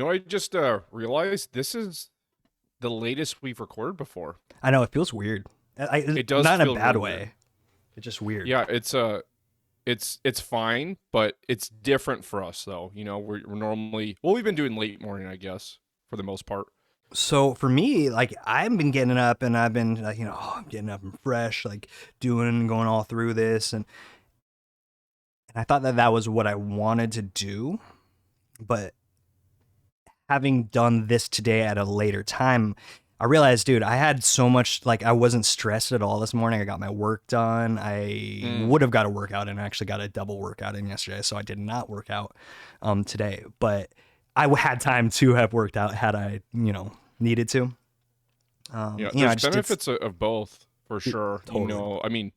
what I just realized? This is the latest we've recorded before. I know it feels weird. It does Not in a feel bad really way. weird. It's just weird. Yeah, it's fine, but it's different for us though. We're normally we've been doing late morning, I guess, for the most part. So for me, like I've been getting up and I've been like, I'm getting up and fresh, like going all through this, and I thought that was what I wanted to do, but having done this today at a later time, I realized, dude, I had so much, like, I wasn't stressed at all this morning. I got my work done. I Mm. would have got a workout and actually got a double workout in yesterday. So I did not work out today, but I had time to have worked out had I, needed to. Yeah, I there's just did benefits of both for sure. totally. I mean,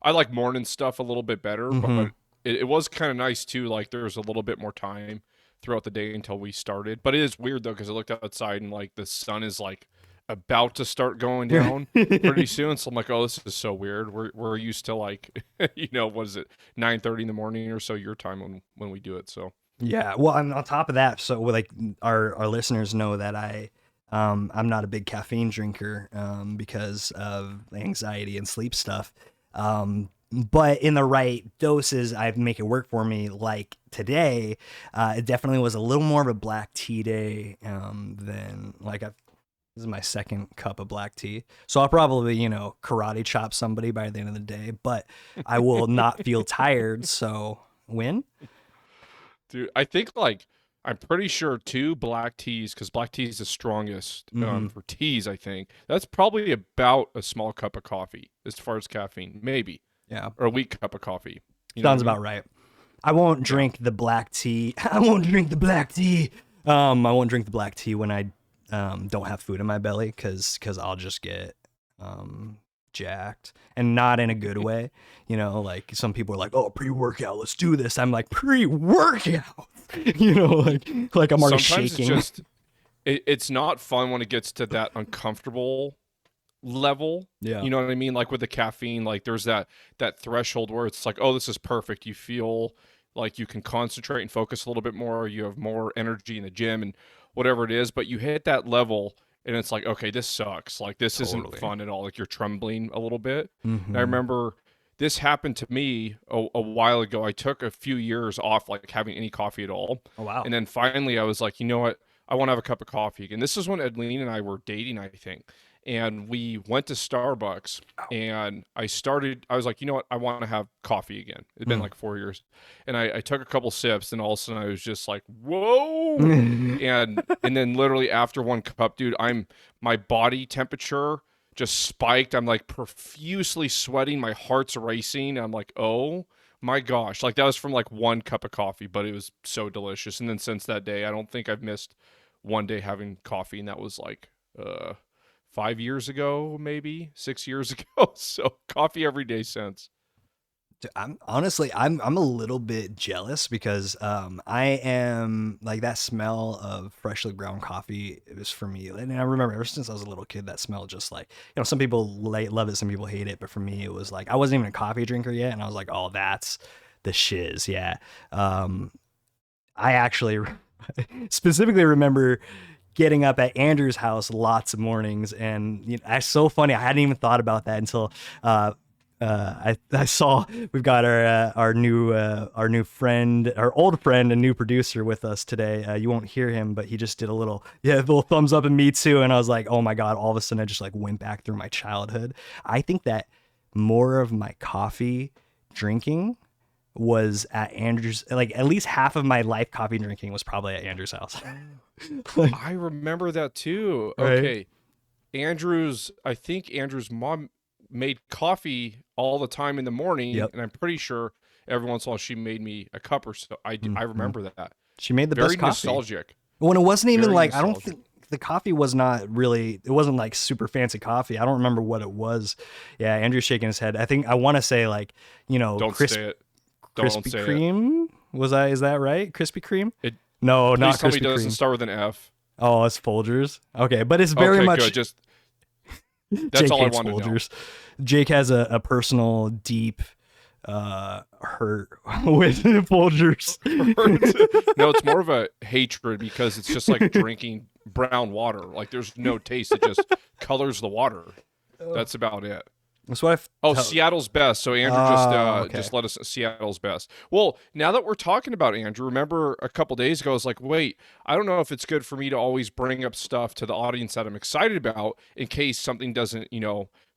I like morning stuff a little bit better, Mm-hmm. but it was kind of nice too. Like there was a little bit more time throughout the day until we started. But it is weird though because I looked outside and like the sun is like about to start going down pretty soon. So I'm like, oh, this is so weird. We're used to like, what is it, 9:30 in the morning or so your time when we do it. So Yeah, well, and on top of that, so like our listeners know that I'm not a big caffeine drinker because of anxiety and sleep stuff. But in the right doses, I make it work for me. Like today, it definitely was a little more of a black tea day than like this is my second cup of black tea. So I'll probably, karate chop somebody by the end of the day, but I will not feel tired. So win. dude, I think like I'm pretty sure two black teas because black tea is the strongest Mm-hmm. for teas. I think that's probably about a small cup of coffee as far as caffeine, maybe, Yeah. or a weak cup of coffee. You know what Sounds I mean? about right. I won't Yeah. drink the black tea. I won't drink the black tea. I won't drink the black tea when I don't have food in my belly because I'll just get jacked and not in a good way. Like some people are like, "Oh, pre-workout, let's do this." I'm like, "Pre-workout," like I'm already Sometimes it's shaking. just it's not fun when it gets to that uncomfortable level. Yeah, You know what I mean? Like with the caffeine, like there's that threshold where it's like, oh, this is perfect. You feel like you can concentrate and focus a little bit more. You have more energy in the gym and whatever it is, but you hit that level and it's like, okay, this sucks. Like this isn't totally. fun at all. Like you're trembling a little bit. And I Mm-hmm. remember this happened to me a while ago. I took a few years off like having any coffee at all. Oh wow. And then finally I was like, you know what? I want to have a cup of coffee again. This is when Adeline and I were dating, I think. And we went to Starbucks and I was like, you know what? I want to have coffee again. It's been like 4 years. And I took a couple sips and all of a sudden I was just like, whoa. Mm. And then literally after one cup, dude, my body temperature just spiked. I'm like profusely sweating. My heart's racing. I'm like, oh my gosh. Like that was from like one cup of coffee, but it was so delicious. And then since that day, I don't think I've missed one day having coffee. And that was like 5 years ago, maybe 6 years ago. So coffee every day since. I'm honestly, I'm a little bit jealous because I am like that smell of freshly ground coffee. It was for me, and I remember ever since I was a little kid, that smell just like, some people love it, some people hate it, but for me, it was like I wasn't even a coffee drinker yet, and I was like, oh, that's the shiz, yeah. I actually specifically remember getting up at Andrew's house lots of mornings, and it's so funny. I hadn't even thought about that until I saw we've got our new friend, our old friend, and new producer with us today. You won't hear him, but he just did a little thumbs up and me too. And I was like, oh my god! All of a sudden, I just like went back through my childhood. I think that more of my coffee drinking was at Andrew's. Like at least half of my life coffee drinking was probably at Andrew's house. Like, I remember that too. right? Okay. I think Andrew's mom made coffee all the time in the morning, Yep. and I'm pretty sure every once in a while she made me a cup or so. I Mhm. remember that. She made the Very best coffee. nostalgic. When it wasn't even Very like, I don't nostalgic. think the coffee was not really, it wasn't like super fancy coffee. I don't remember what it was. Yeah, Andrew's shaking his head. I think I want to say like, Don't say it. Don't Krispy say it. Kreme. Is that right? Krispy Kreme? It No, not please tell me it Krispy doesn't Kreme. start with an F. Oh, it's Folgers. Okay, but it's very Okay, much good. Just that's Jake all I hates want to know. Folgers. Jake has a personal deep hurt with Folgers. No, it's more of a hatred because it's just like drinking brown water. Like there's no taste. It just colors the water. That's about it. That's what Seattle's best. So Andrew okay. just let us know Seattle's best. Well, now that we're talking about Andrew, remember a couple days ago I was like, wait, I don't know if it's good for me to always bring up stuff to the audience that I'm excited about in case something doesn't,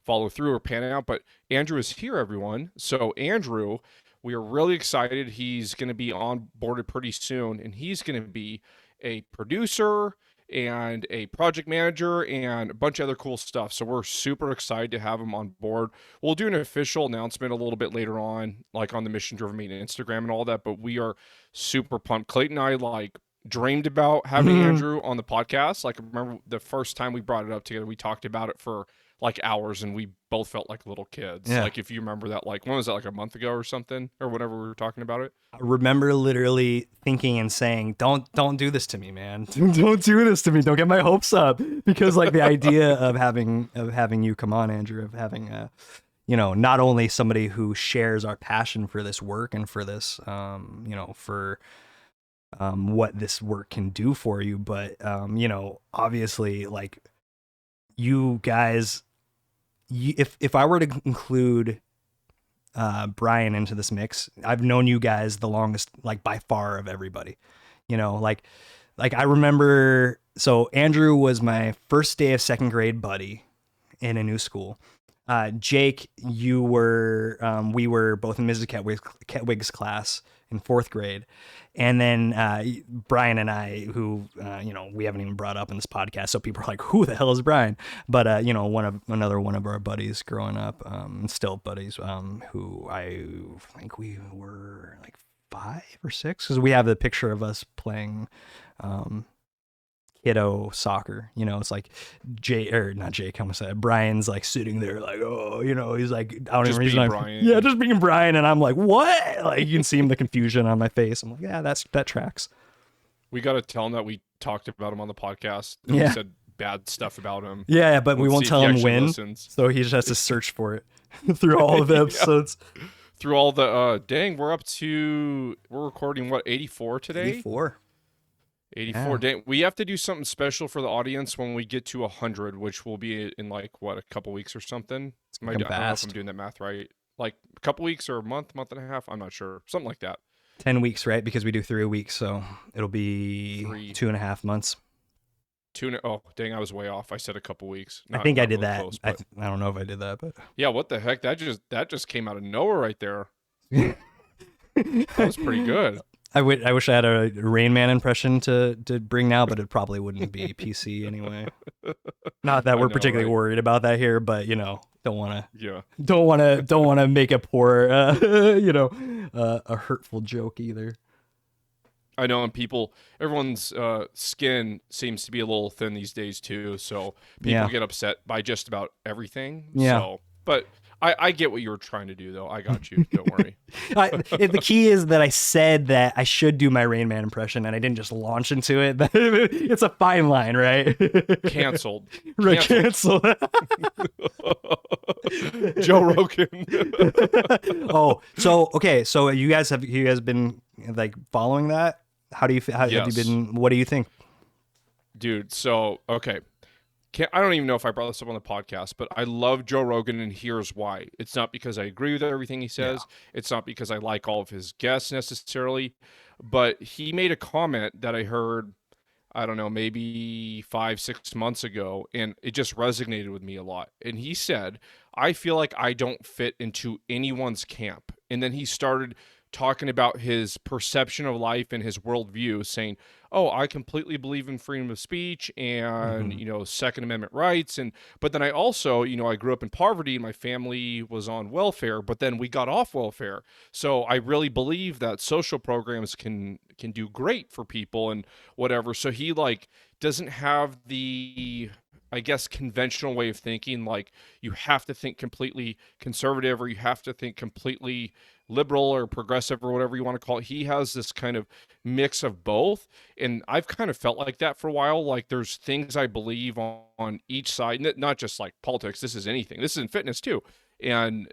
follow through or pan out. But Andrew is here, everyone. So Andrew, we are really excited. He's going to be on boarded pretty soon, and he's going to be a producer and a project manager and a bunch of other cool stuff. So we're super excited to have him on board. We'll do an official announcement a little bit later on, like on the Mission Driven Media Instagram and all that, but we are super pumped. Clayton and I like dreamed about having Andrew on the podcast. Like, I remember the first time we brought it up together, we talked about it for like hours and we both felt like little kids. Yeah. Like if you remember that, like when was that, like a month ago or something, or whenever we were talking about it? I remember literally thinking and saying, don't do this to me, man. Don't do this to me. Don't get my hopes up. Because like the idea of having you come on, Andrew, of having not only somebody who shares our passion for this work and for this for what this work can do for you, but obviously like you guys, if I were to include Brian into this mix, I've known you guys the longest, like by far of everybody, like I remember, so Andrew was my first day of second grade buddy in a new school. Jake, we were both in Mrs. Ketwig's class in fourth grade. And then Brian and I, who we haven't even brought up in this podcast, so people are like, "Who the hell is Brian?" But another one of our buddies growing up, still buddies, who I think we were like 5 or 6, because we have the picture of us playing kiddo soccer. It's like Brian's like sitting there like, oh, he's like, I don't even reason Brian. Yeah, just being Brian, and I'm like, what? Like you can see the confusion on my face. I'm like, yeah, that tracks. We got to tell him that we talked about him on the podcast. And we said bad stuff about him. Yeah, but we won't tell him when. Listens. So he just has to search for it through all of the episodes. Through all the we're recording what, 84 today? 84. Yeah. We have to do something special for the audience when we get to 100, which will be in like a couple weeks or something. I don't know if I'm doing that math right. Like a couple weeks or a month and a half. I'm not sure. Something like that. 10 weeks, right? Because we do 3 a week, so it'll be 2.5 months. Oh, dang! I was way off. I said a couple weeks. I think I did that. Close, I don't know if I did that, but yeah. What the heck? That just came out of nowhere right there. That was pretty good. I wish I had a Rain Man impression to bring now, but it probably wouldn't be PC anyway. Not that we're particularly worried about that here, but don't want to make a poor a hurtful joke either. I know, and everyone's skin seems to be a little thin these days too, so people get upset by just about everything. Yeah. So, but I get what you were trying to do, though. I got you. Don't worry. The key is that I said that I should do my Rain Man impression, and I didn't just launch into it. It's a fine line, right? Canceled. Right, canceled. Joe Rogan. Oh, so okay. So you guys been like following that? How do you? Have you been? What do you think, dude? So okay. I don't even know if I brought this up on the podcast, but I love Joe Rogan, and here's why. It's not because I agree with everything he says. Yeah. It's not because I like all of his guests necessarily, but he made a comment that I heard, I don't know, maybe 5-6 months ago, and it just resonated with me a lot. And he said, I feel like I don't fit into anyone's camp. And then he started talking about his perception of life and his worldview, saying, oh, I completely believe in freedom of speech and, Second Amendment rights. But then I also, I grew up in poverty. My family was on welfare, but then we got off welfare. So I really believe that social programs can do great for people and whatever. So he doesn't have the, I guess, conventional way of thinking, like you have to think completely conservative or you have to think completely liberal or progressive or whatever you want to call it. He has this kind of mix of both. And I've kind of felt like that for a while. Like there's things I believe on each side, not just like politics. This is anything. This is in fitness too. And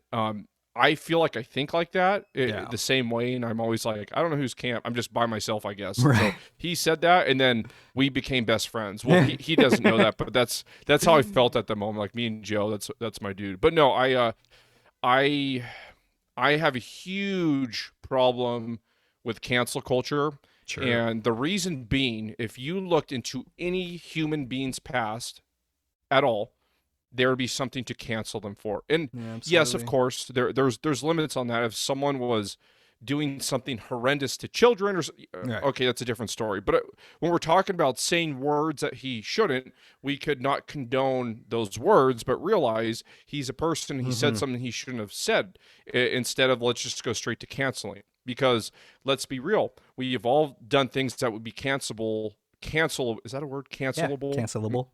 I feel like I think like that Yeah. the same way, and I'm always like, I don't know whose camp. I'm just by myself, I guess. Right. So he said that, and then we became best friends. Well, he doesn't know that, but that's how I felt at the moment. Like me and Joe, that's my dude. But no, I I have a huge problem with cancel culture. Sure. And the reason being, if you looked into any human being's past at all, there would be something to cancel them for. And Yeah, yes, of absolutely. course, there's limits on that. If someone was doing something horrendous to children, or Right. okay, that's a different story. But when we're talking about saying words that he shouldn't, we could not condone those words, but realize he's a person. He said something he shouldn't have said. Instead of let's just go straight to canceling, because let's be real, we've all done things that would be cancelable. Cancel, is that a word? Yeah. Cancelable. Cancelable.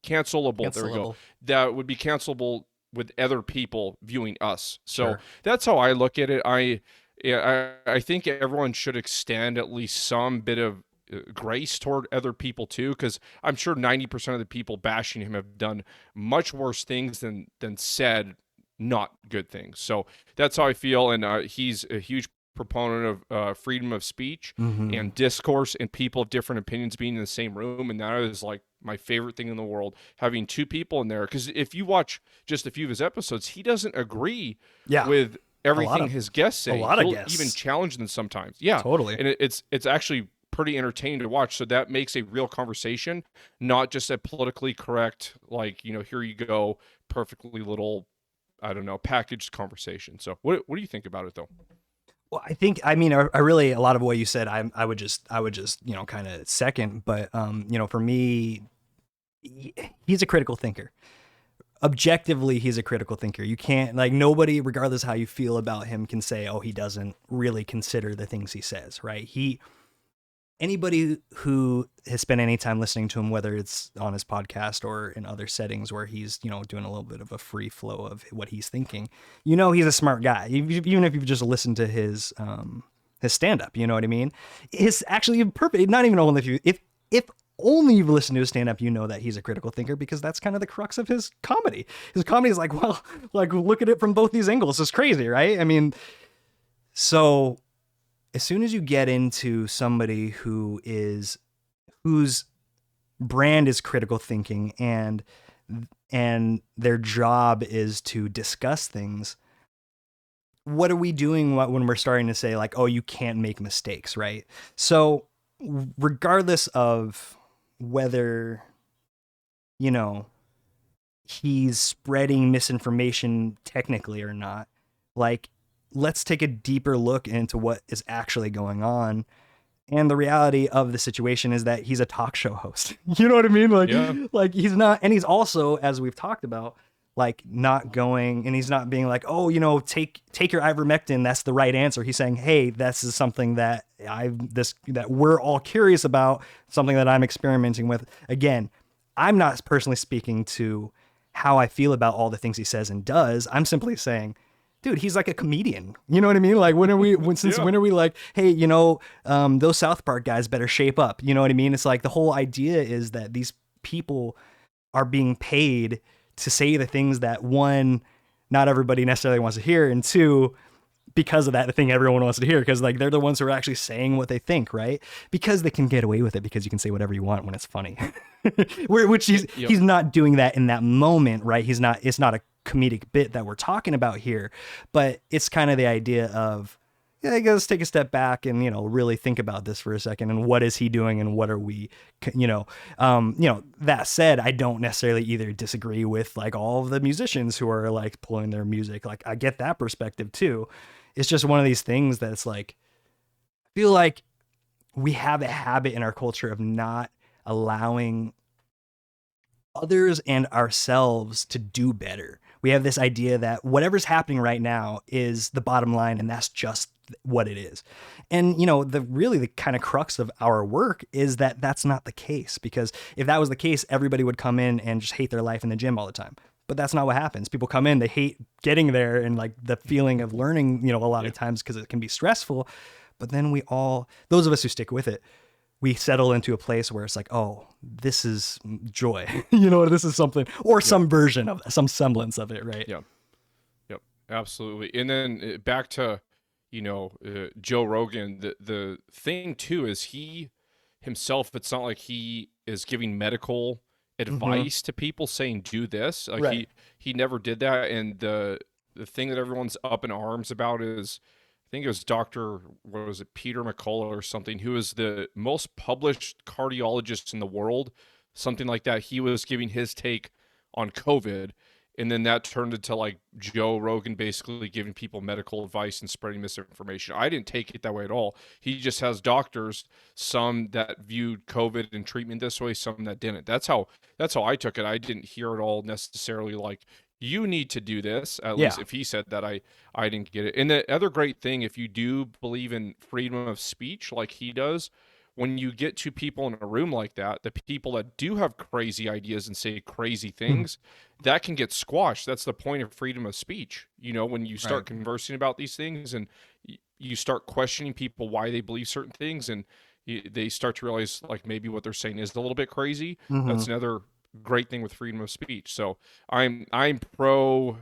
Cancelable. There we go. Cancelable. That would be cancelable with other people viewing us. So Sure. that's how I look at it. I think everyone should extend at least some bit of grace toward other people too, because I'm sure 90% of the people bashing him have done much worse things than said not good things. So that's how I feel, and he's a huge proponent of freedom of speech and discourse and people of different opinions being in the same room, and that is like my favorite thing in the world, having two people in there. Because if you watch just a few of his episodes, he doesn't agree with everything his guests say. He'll even challenge them sometimes. Yeah, Totally. and it's actually pretty entertaining to watch. So that makes a real conversation, not just a politically correct, like, here you go, perfectly little, I don't know, packaged conversation. So what do you think about it though? Well, I mean, I really, a lot of what you said, I would just, kind of second, but, for me, he's a critical thinker. Objectively, he's a critical thinker. You can't, like, nobody, regardless how you feel about him, can say, oh, he doesn't really consider the things he says, right? Anybody who has spent any time listening to him, whether it's on his podcast or in other settings where he's, doing a little bit of a free flow of what he's thinking, he's a smart guy. Even if you've just listened to his stand up, you know what I mean? It's actually perfect. Not even only if only you've listened to his stand up, that he's a critical thinker, because that's kind of the crux of his comedy. His comedy is like, well, like, look at it from both these angles. It's crazy, right? I mean, so as soon as you get into somebody whose brand is critical thinking and their job is to discuss things, what are we doing when we're starting to say, like, oh, you can't make mistakes, right? So regardless of whether, he's spreading misinformation technically or not, like, let's take a deeper look into what is actually going on. And the reality of the situation is that he's a talk show host. You know what I mean? Like, like, he's not, and he's also, as we've talked about, like, not going, and he's not being like, oh, take your ivermectin, that's the right answer. He's saying, hey, this is something that that we're all curious about, something that I'm experimenting with. Again, I'm not personally speaking to how I feel about all the things he says and does. I'm simply saying, dude, he's like a comedian. You know what I mean? Like, when are we like, hey, those South Park guys better shape up. You know what I mean? It's like, the whole idea is that these people are being paid to say the things that, one, not everybody necessarily wants to hear, and two, because of that, the thing everyone wants to hear, because, like, they're the ones who are actually saying what they think, right? Because they can get away with it, because you can say whatever you want when it's funny. Which he's not doing that in that moment, right? It's not a comedic bit that we're talking about here, but it's kind of the idea of, let's take a step back and, really think about this for a second, and what is he doing and what are we, that said, I don't necessarily either disagree with, like, all of the musicians who are, like, pulling their music. Like, I get that perspective too. It's just one of these things that's like, I feel like we have a habit in our culture of not allowing others and ourselves to do better. We have this idea that whatever's happening right now is the bottom line, and that's just what it is. And, the kind of crux of our work is that that's not the case, because if that was the case, everybody would come in and just hate their life in the gym all the time. But that's not what happens. People come in, they hate getting there and, like, the feeling of learning, a lot of times, because it can be stressful. But then those of us who stick with it, we settle into a place where it's like, oh, this is joy. This is something, or some version of, some semblance of it, right? Yeah. Yep. Absolutely. And then back to, Joe Rogan. The thing too is he himself. It's not like he is giving medical Mm-hmm. advice to people saying do this. Like Right. he never did that. And the thing that everyone's up in arms about is, I think it was Doctor, what was it, Peter McCullough or something, who is the most published cardiologist in the world, something like that. He was giving his take on COVID, and then that turned into like Joe Rogan basically giving people medical advice and spreading misinformation. I didn't take it that way at all. He just has doctors, some that viewed COVID and treatment this way, some that didn't. That's how I took it. I didn't hear it all necessarily like you need to do this. At least Yeah. if he said that, I didn't get it. And the other great thing, if you do believe in freedom of speech like he does, when you get two people in a room like that, the people that do have crazy ideas and say crazy Mhm. things, that can get squashed. That's the point of freedom of speech. When you Right. start conversing about these things and you start questioning people why they believe certain things, and they start to realize like maybe what they're saying is a little bit crazy. Mm-hmm. That's another great thing with freedom of speech. So I'm pro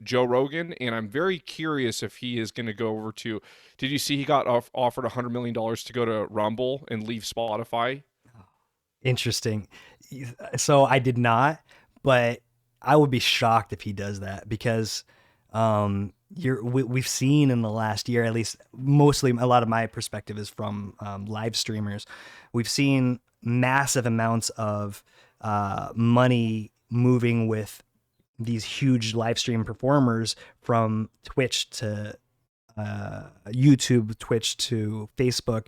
Joe Rogan, and I'm very curious if he is going to go over to. Did you see he got offered $100 million to go to Rumble and leave Spotify? Interesting. So I did not, but I would be shocked if he does that because we've seen in the last year, at least mostly a lot of my perspective is from live streamers. We've seen massive amounts of money moving with these huge live stream performers from Twitch to YouTube, Twitch to Facebook,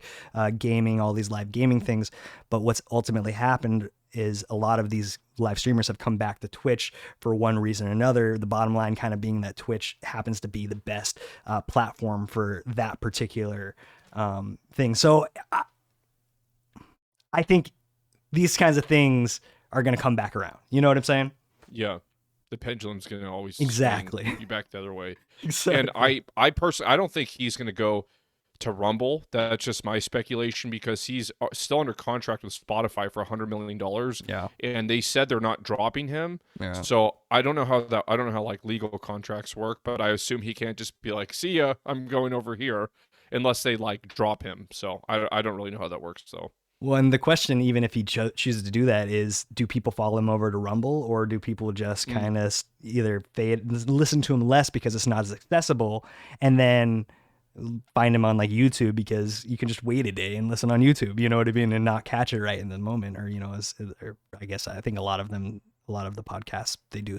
gaming, all these live gaming things. But what's ultimately happened is a lot of these live streamers have come back to Twitch for one reason or another. The bottom line kind of being that Twitch happens to be the best platform for that particular thing. So I think these kinds of things are going to come back around. You know what I'm saying? Yeah, the pendulum's going to always swing Exactly. you back the other way. And Exactly. I personally, I don't think he's going to go to Rumble. That's just my speculation because he's still under contract with Spotify for $100 million, Yeah. and they said they're not dropping him. Yeah. So I don't know how like legal contracts work, but I assume he can't just be like, "See ya, I'm going over here," unless they like drop him. So I don't really know how that works though. Well, and the question, even if he chooses to do that, is do people follow him over to Rumble or do people just Mm, kind of either fade, listen to him less because it's not as accessible, and then find him on like YouTube because you can just wait a day and listen on YouTube, you know what I mean, and not catch it right in the moment, or or I guess I think a lot of the podcasts they do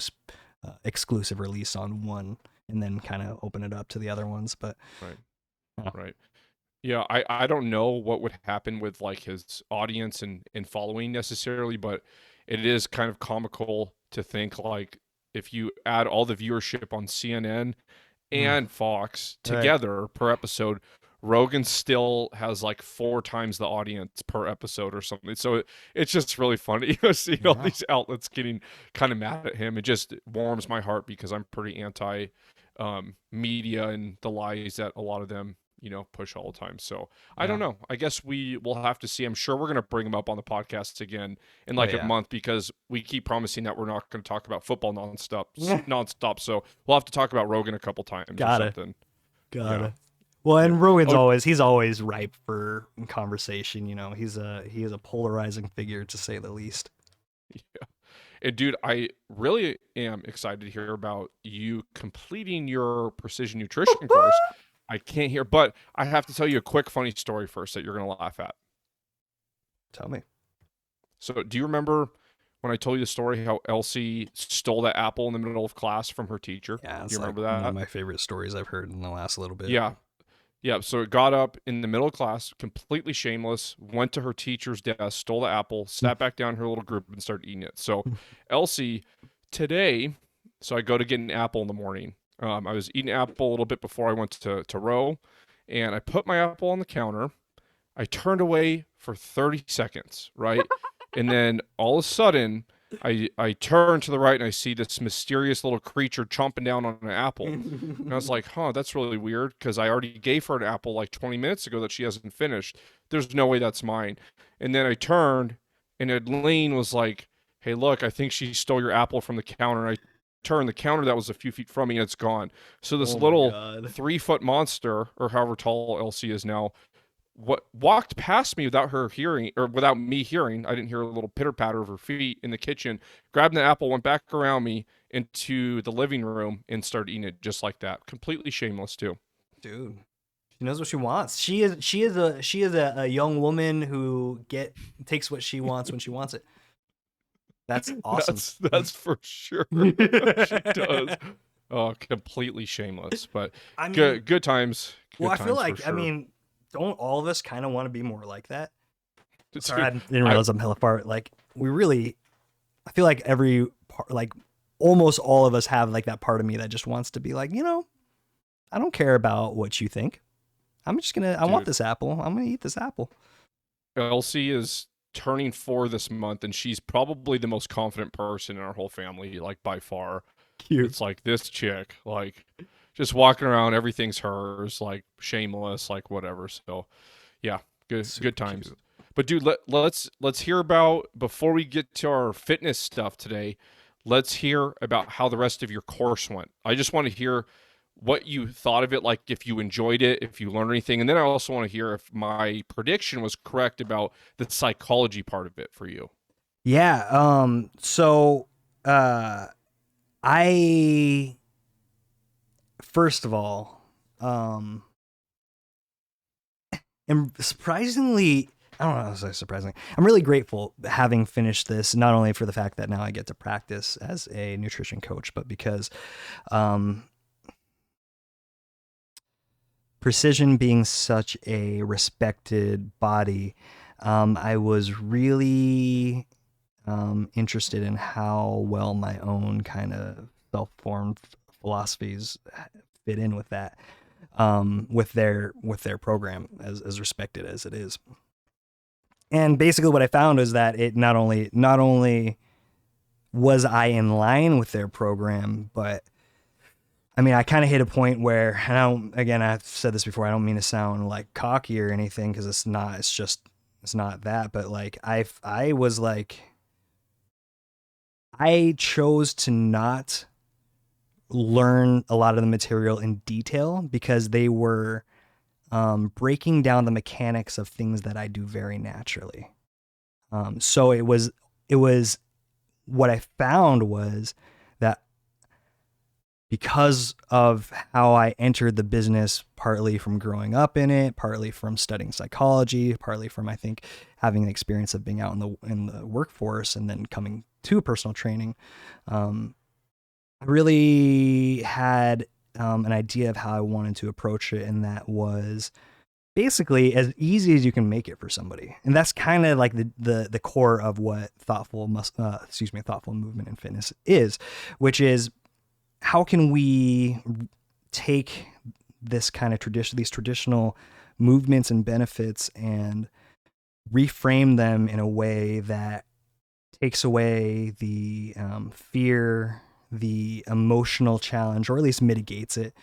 exclusive release on one and then kind of open it up to the other ones, but right, uh, right. Yeah, I don't know what would happen with like his audience and following necessarily, but it is kind of comical to think like if you add all the viewership on CNN mm, and Fox right, together per episode, Rogan still has like 4 times the audience per episode or something. So it's just really funny seeing all yeah, these outlets getting kind of mad at him. It just warms my heart because I'm pretty anti media and the lies that a lot of them push all the time. So I don't yeah, know. I guess we will have to see. I'm sure we're going to bring him up on the podcast again in oh like a yeah, month because we keep promising that we're not going to talk about football nonstop. So we'll have to talk about Rogan a couple times or gotta. something. Yeah. Gotta. Well, Yeah. and Rogan's Oh, always ripe for conversation. You know, he is a polarizing figure to say the least. yeah. And dude, I really am excited to hear about you completing your precision nutrition course. I can't hear, but I have to tell you a quick funny story first that you're going to laugh at. Tell me. So, do you remember when I told you the story how Elsie stole that apple in the middle of class from her teacher? Yeah, Do it's you like remember one of that? my favorite stories I've heard in the last little bit. Yeah. Yeah. So it got up in the middle of class, completely shameless, went to her teacher's desk, stole the apple, sat back down in her little group, and started eating it. So, Elsie, today, so I go to get an apple in the morning. I was eating apple a little bit before I went to row, and I put my apple on the counter. I turned away for 30 seconds, right? And then all of a sudden, I turn to the right and I see this mysterious little creature chomping down on an apple. And I was like, huh, that's really weird because I already gave her an apple like 20 minutes ago that she hasn't finished. There's no way that's mine. And then I turned and Elaine was like, hey, look, I think she stole your apple from the counter. And I turn the counter that was a few feet from me, and it's gone. So this Oh my little God. 3-foot monster, or however tall Elsie is now, what walked past me without her hearing, or without me hearing. I didn't hear a little pitter patter of her feet in the kitchen. Grabbed the apple, went back around me into the living room, and started eating it just like that. Completely shameless too. Dude. She knows what she wants. She is a young woman who takes what she wants when she wants it. That's awesome. That's for sure. She does. Oh, completely shameless, but I mean, good times. well, Good I feel times for like, I sure. mean, don't all of us kind of want to be more like that? Sorry, Dude, I didn't I realize I'm hella far. Like, I feel like every part, like almost all of us have like that part of me that just wants to be like, I don't care about what you think. I want dude, this apple. I'm gonna eat this apple. Elsie is turning 4 this month, and she's probably the most confident person in our whole family, like by far. Cute. It's like this chick, like just walking around, everything's hers, like shameless, like whatever. So yeah, good Super times. cute. But dude, let's hear about, before we get to our fitness stuff today. Let's hear about how the rest of your course went. I just want to hear what you thought of it, like if you enjoyed it, if you learned anything, and then I also want to hear if my prediction was correct about the psychology part of it for you. Yeah. So, uh, I first of all, um, am surprisingly. I don't know how to say surprisingly. I'm really grateful having finished this, not only for the fact that now I get to practice as a nutrition coach, but because um, Precision being such a respected body, I was really interested in how well my own kind of self-formed philosophies fit in with that, with their program, as respected as it is. And basically, what I found is that it not only was I in line with their program, but I mean, I kind of hit a point where, and again, I've said this before, I don't mean to sound like cocky or anything, because it's not. It's not that. But like, I was like, I chose to not learn a lot of the material in detail because they were breaking down the mechanics of things that I do very naturally. So it was what I found was that because of how I entered the business, partly from growing up in it, partly from studying psychology, partly from, I think, having an experience of being out in the workforce and then coming to personal training, I really had an idea of how I wanted to approach it, and that was basically as easy as you can make it for somebody. And that's kind of like the core of what thoughtful movement and fitness is, which is, how can we take this kind of these traditional movements and benefits, and reframe them in a way that takes away the fear, the emotional challenge, or at least mitigates it.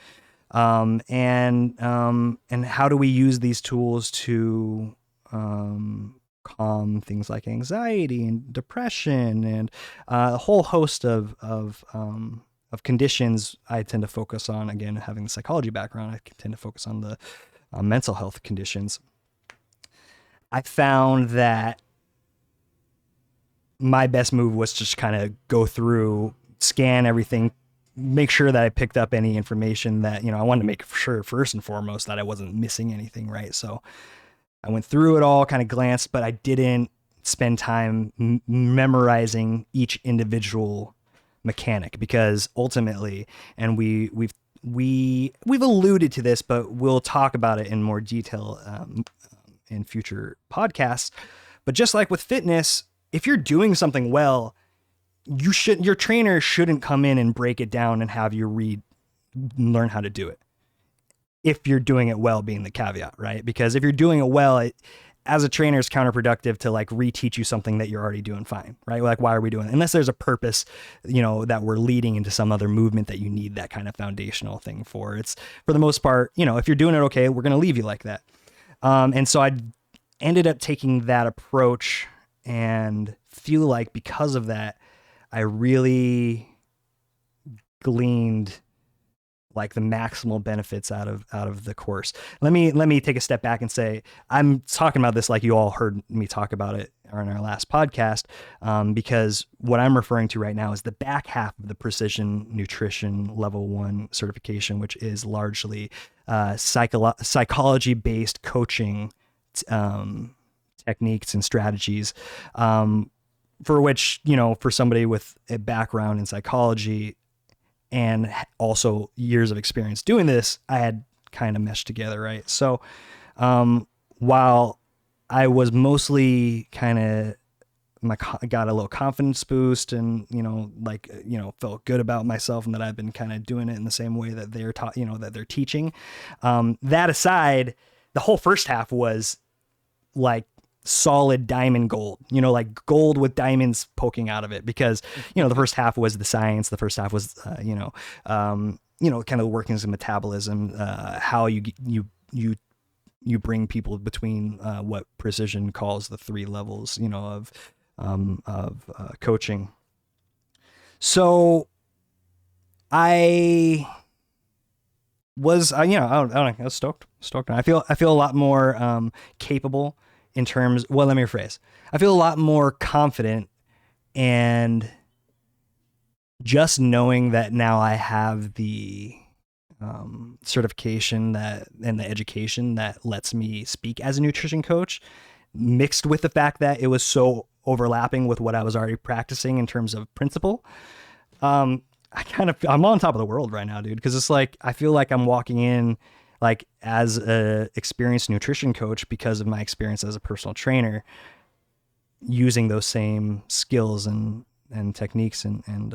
And how do we use these tools to calm things like anxiety and depression, and a whole host of conditions. I tend to focus on, again, having the psychology background, I tend to focus on the mental health conditions. I found that my best move was just kind of go through, scan everything, make sure that I picked up any information that, I wanted to make sure, first and foremost, that I wasn't missing anything, right? So I went through it all, kind of glanced, but I didn't spend time memorizing each individual mechanic, because ultimately, and we've alluded to this, but we'll talk about it in more detail in future podcasts. But just like with fitness, if you're doing something well, your trainer shouldn't come in and break it down and have you learn how to do it. If you're doing it well, being the caveat, right? Because if you're doing it well, as a trainer, it's counterproductive to like reteach you something that you're already doing fine, right? Like, why are we doing it? Unless there's a purpose, that we're leading into some other movement that you need that kind of foundational thing for. It's, for the most part, if you're doing it okay, we're going to leave you like that. And so I ended up taking that approach, and feel like because of that, I really gleaned like the maximal benefits out of the course. Let me take a step back and say I'm talking about this like you all heard me talk about it on our last podcast, because what I'm referring to right now is the back half of the Precision Nutrition Level 1 certification, which is largely psychology-based coaching techniques and strategies, for which, for somebody with a background in psychology and also years of experience doing this, I had kind of meshed together, right? So while I was mostly kind of got a little confidence boost and, felt good about myself and that I've been kind of doing it in the same way that they're taught, that they're teaching. That aside, the whole first half was like solid diamond gold, like gold with diamonds poking out of it, because, the first half was the science. The first half was, kind of the workings of metabolism, how you bring people between what Precision calls the 3 levels, of coaching. So I was, I don't know, I was stoked. I feel a lot more capable in terms, well, let me rephrase. I feel a lot more confident, and just knowing that now I have the certification and the education that lets me speak as a nutrition coach, mixed with the fact that it was so overlapping with what I was already practicing in terms of principle. I'm on top of the world right now, dude. Because it's like, I feel like I'm walking in like as a experienced nutrition coach because of my experience as a personal trainer, using those same skills and techniques and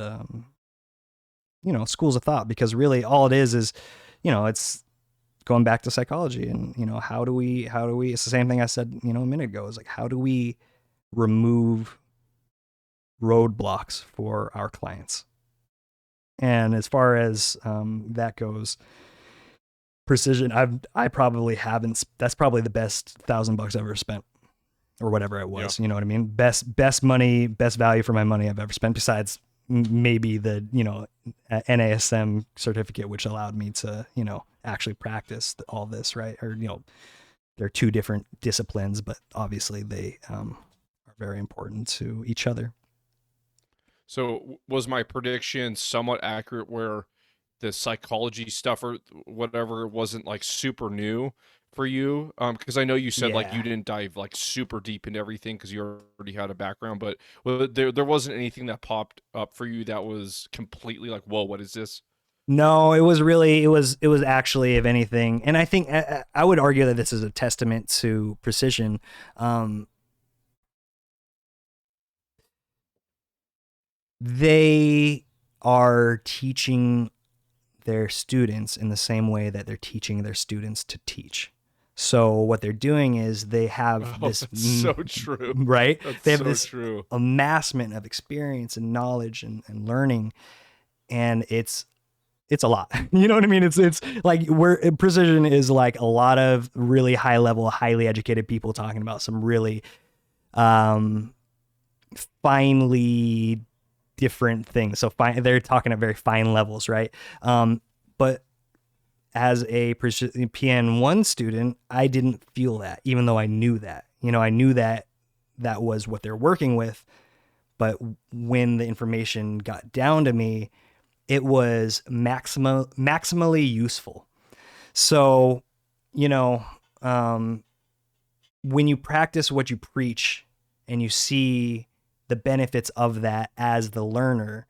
schools of thought. Because really all it is, it's going back to psychology and, how do we, it's the same thing I said, a minute ago, is like, how do we remove roadblocks for our clients? And as far as that goes, Precision, I probably haven't, that's probably the best $1,000 I've ever spent, or whatever it was. Yeah. You know what I mean? Best money, best value for my money I've ever spent, besides maybe the, NASM certificate, which allowed me to, actually practice all this, right? Or, they're 2 different disciplines, but obviously they are very important to each other. So was my prediction somewhat accurate, where the psychology stuff or whatever wasn't like super new for you? Because I know you said like you didn't dive like super deep into everything because you already had a background, but there wasn't anything that popped up for you that was completely like, whoa, what is this? No, it was actually, if anything, and I think I would argue that this is a testament to Precision. They are teaching their students in the same way that they're teaching their students to teach. So what they're doing is they have this so true, right? That's they have so this true. amassment of experience and knowledge and learning, and it's a lot. You know what I mean? It's like Precision is like a lot of really high level, highly educated people talking about some really finely different things. So they're talking at very fine levels, right? But as a PN1 student, I didn't feel that, even though I knew that. I knew that that was what they're working with. But when the information got down to me, it was maximally useful. So, when you practice what you preach and you see the benefits of that as the learner,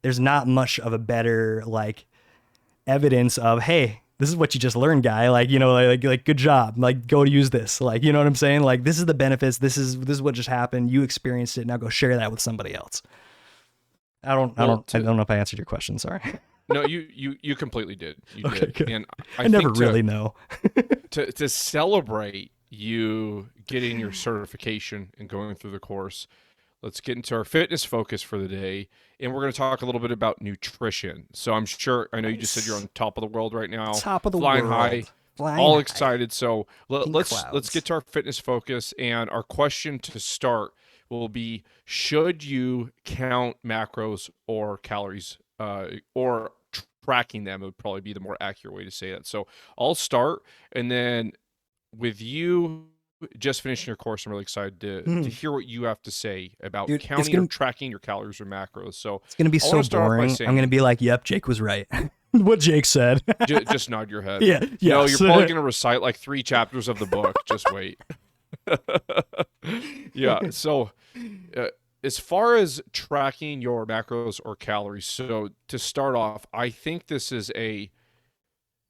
there's not much of a better like evidence of, hey, this is what you just learned, guy. Like, like good job. Like, go use this. Like, you know what I'm saying? Like, this is the benefits. This is what just happened. You experienced it. Now go share that with somebody else. I don't know if I answered your question. Sorry. No, you completely did. You okay, did. Good. And I never really know. to celebrate you getting your certification and going through the course, let's get into our fitness focus for the day. And we're going to talk a little bit about nutrition. So I know you just said you're on top of the world right now. Top of the flying world. High. Flying all high. Excited. So let's get to our fitness focus. And our question to start will be, should you count macros or calories, or tracking them would probably be the more accurate way to say that. So I'll start, and then with you just finishing your course, I'm really excited to Hmm. hear what you have to say about Dude, counting or tracking your calories or macros. So it's gonna be I want so to start off by boring. I'm gonna saying, be like, "Yep, Jake was right." What Jake said. just nod your head. Yeah. No, you're Yes. probably going to recite like 3 chapters of the book. Just wait. Yeah. So, uh, as far as tracking your macros or calories, so to start off, I think this is a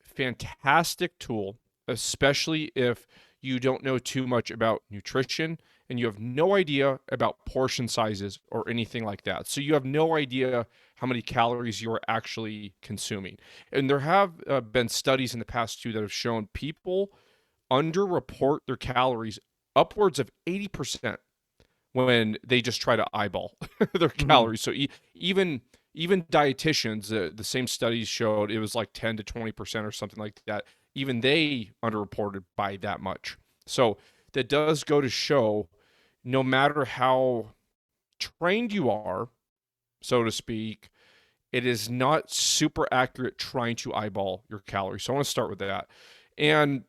fantastic tool, especially if you don't know too much about nutrition and you have no idea about portion sizes or anything like that. So you have no idea how many calories you are actually consuming. And there have been studies in the past too that have shown people underreport their calories upwards of 80% when they just try to eyeball their Mhm. calories. So even dietitians, the same studies showed it was like 10 to 20% or something like that. Even they underreported by that much. So that does go to show, no matter how trained you are, so to speak, it is not super accurate trying to eyeball your calories. So I want to start with that. And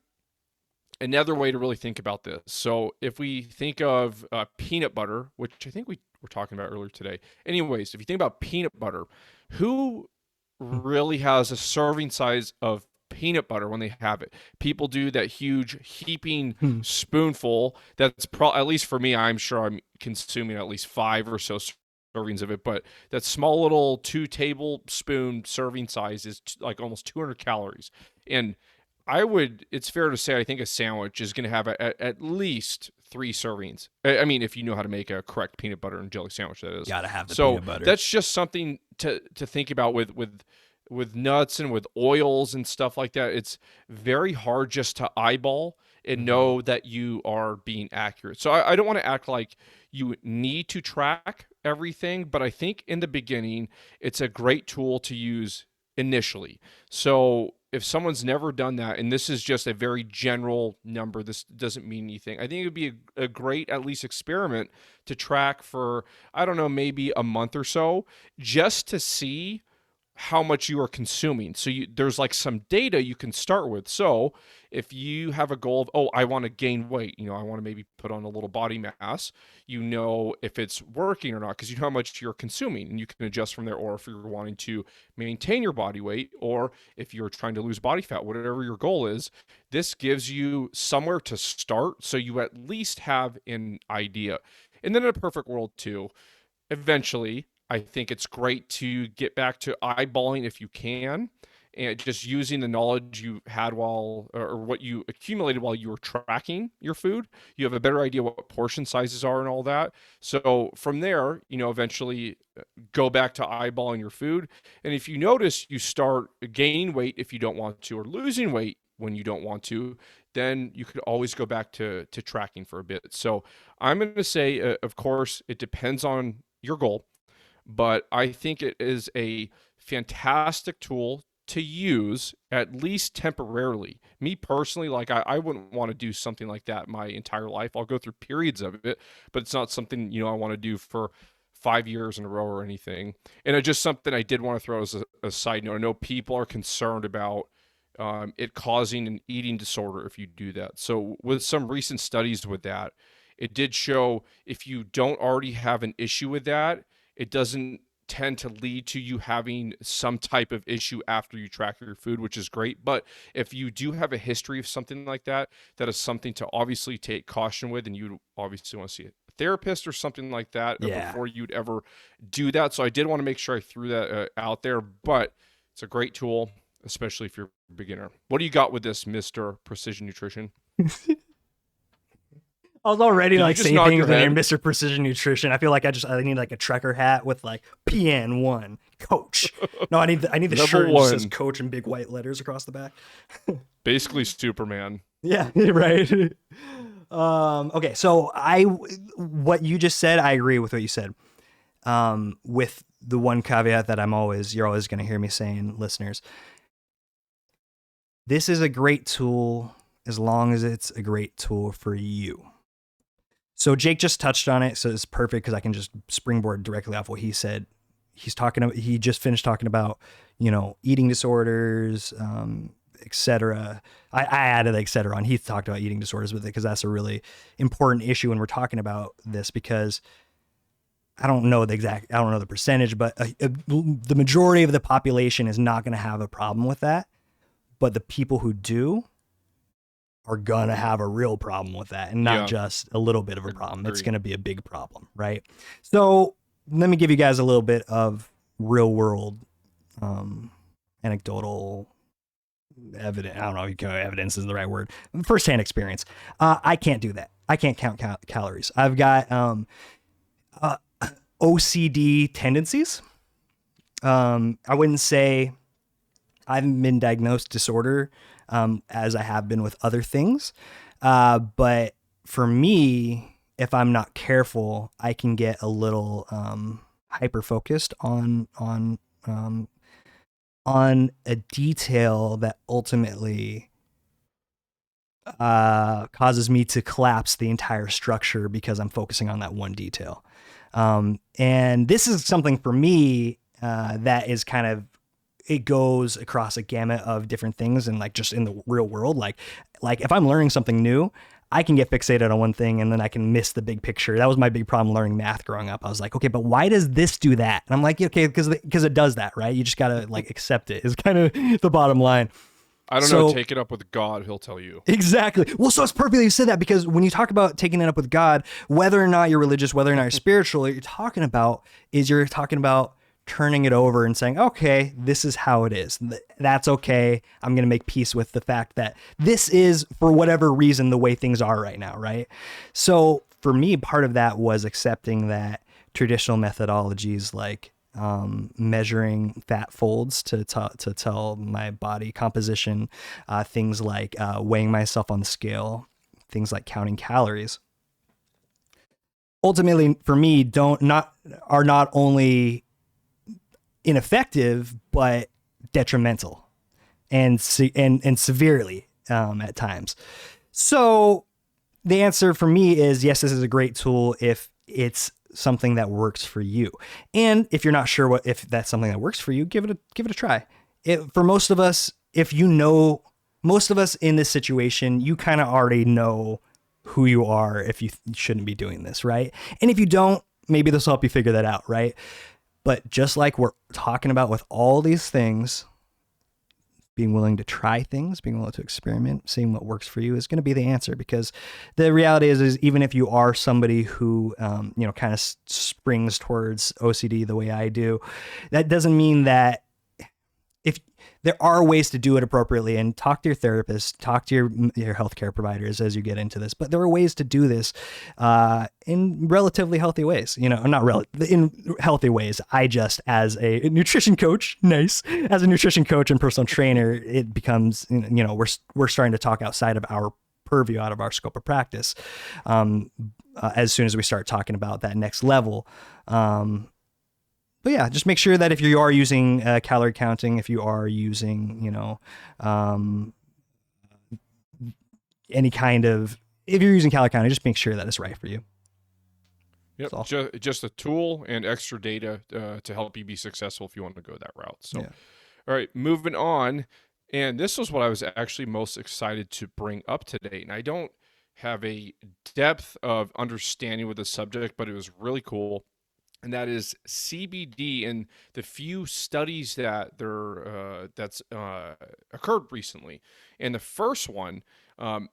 another way to really think about this. So if we think of peanut butter, which I think we were talking about earlier today. Anyways, if you think about peanut butter, who really has a serving size of peanut butter when they have it? People do that huge heaping Hmm. spoonful. That's at least for me, I'm sure I'm consuming at least 5 or so servings of it, but that small little 2 tablespoon serving size is like almost 200 calories. And it's fair to say, I think a sandwich is going to have at least 3 servings. I mean, if you know how to make a correct peanut butter and jelly sandwich, that is. Gotta have the So peanut butter. that's just something to think about with nuts and with oils and stuff like that. It's very hard just to eyeball and Mhm. know that you are being accurate. So I don't want to act like you need to track everything, but I think in the beginning, it's a great tool to use initially. So if someone's never done that, and this is just a very general number, this doesn't mean anything. I think it would be a great, at least, experiment to track for, I don't know, maybe a month or so, just to see how much you are consuming. So there's like some data you can start with. So if you have a goal of, oh, I want to gain weight, I want to maybe put on a little body mass, if it's working or not, because you know how much you're consuming and you can adjust from there. Or if you're wanting to maintain your body weight, or if you're trying to lose body fat, whatever your goal is, this gives you somewhere to start. So you at least have an idea. And then in a perfect world too, eventually, I think it's great to get back to eyeballing if you can, and just using the knowledge you had or what you accumulated while you were tracking your food. You have a better idea what portion sizes are and all that. So from there, eventually go back to eyeballing your food. And if you notice you start gaining weight if you don't want to, or losing weight when you don't want to, then you could always go back to tracking for a bit. So I'm going to say, of course, it depends on your goal, but I think it is a fantastic tool to use at least temporarily. Me personally, like I wouldn't want to do something like that my entire life. I'll go through periods of it, but it's not something I want to do for 5 years in a row or anything. And it's just something I did want to throw as a side note. I know people are concerned about it causing an eating disorder if you do that. So with some recent studies with that, it did show if you don't already have an issue with that, it doesn't tend to lead to you having some type of issue after you track your food, which is great. But if you do have a history of something like that, that is something to obviously take caution with, and you obviously want to see a therapist or something like that Yeah. before you'd ever do that. So I did want to make sure I threw that out there, but it's a great tool, especially if you're a beginner. What do you got with this, Mr. Precision Nutrition? I was already Did you like just saying nod things your in here, head? Mr. Precision Nutrition. I feel like I need like a trucker hat with like PN1 Coach. No, I need the Level shirt that just says one, Coach in big white letters across the back. basically Superman. Yeah, right. Okay, so what you just said, I agree with what you said. With the one caveat that you're always going to hear me saying, listeners, this is a great tool as long as it's a great tool for you. So Jake just touched on it, so it's perfect because I can just springboard directly off what he said. he just finished talking about, eating disorders, etc. I added etc. on. He talked about eating disorders with it because that's a really important issue when we're talking about this, because I don't know the percentage, but the majority of the population is not going to have a problem with that. But the people who do are going to have a real problem with that, and not Yeah, just a little bit of a problem. It's agreed. going to be a big problem, right? So let me give you guys a little bit of real world, um, anecdotal evidence. I don't know if evidence is the right word. Firsthand experience. I can't do that. I can't count calories. I've got uh, OCD tendencies. I wouldn't say I haven't been diagnosed disorder, as I have been with other things. But for me, if I'm not careful, I can get a little hyper focused um, on a detail that ultimately causes me to collapse the entire structure because I'm focusing on that one detail. And this is something for me that is kind of, it goes across a gamut of different things, and like just in the real world, like if I'm learning something new, I can get fixated on one thing and then I can miss the big picture. That was my big problem learning math growing up. I was like, okay, but why does this do that? And I'm like, okay, because it does that, right? You just gotta like accept it. Is kind of the bottom line. I don't know. So Take it up with God. He'll tell you. exactly. Well, so it's perfect that you said that, because when you talk about taking it up with God, whether or not you're religious, whether or not you're spiritual, what you're talking about turning it over and saying, okay, this is how it is. That's okay. I'm going to make peace with the fact that this is, for whatever reason, the way things are right now, right? So for me, part of that was accepting that traditional methodologies like measuring fat folds to tell my body composition, things like weighing myself on the scale, things like counting calories, ultimately for me are not only ineffective but detrimental, and severely, at times. So the answer for me is yes, this is a great tool if it's something that works for you. And if you're not sure if that's something that works for you, give it a try. For most of us, most of us in this situation, you kind of already know who you are if you shouldn't be doing this, right? And if you don't, maybe this will help you figure that out, right? But just like we're talking about with all these things, being willing to try things, being willing to experiment, seeing what works for you is going to be the answer. Because the reality is even if you are somebody who, kind of springs towards OCD the way I do, that doesn't mean that if there are ways to do it appropriately, and talk to your therapist, talk to your healthcare providers as you get into this, but there are ways to do this in relatively healthy ways, in healthy ways. I just, as a nutrition coach, as a nutrition coach and personal trainer, it becomes, we're starting to talk outside of our purview, out of our scope of practice. As soon as we start talking about that next level, but yeah, just make sure that if you are using calorie counting, if you are using, any kind of, if you're using calorie counting, just make sure that it's right for you. Yep, That's all. just a tool and extra data to help you be successful if you want to go that route. So, Yeah. all right, moving on. And this was what I was actually most excited to bring up today. And I don't have a depth of understanding with the subject, but it was really cool. And that is CBD and the few studies that's occurred recently. And the first one, um,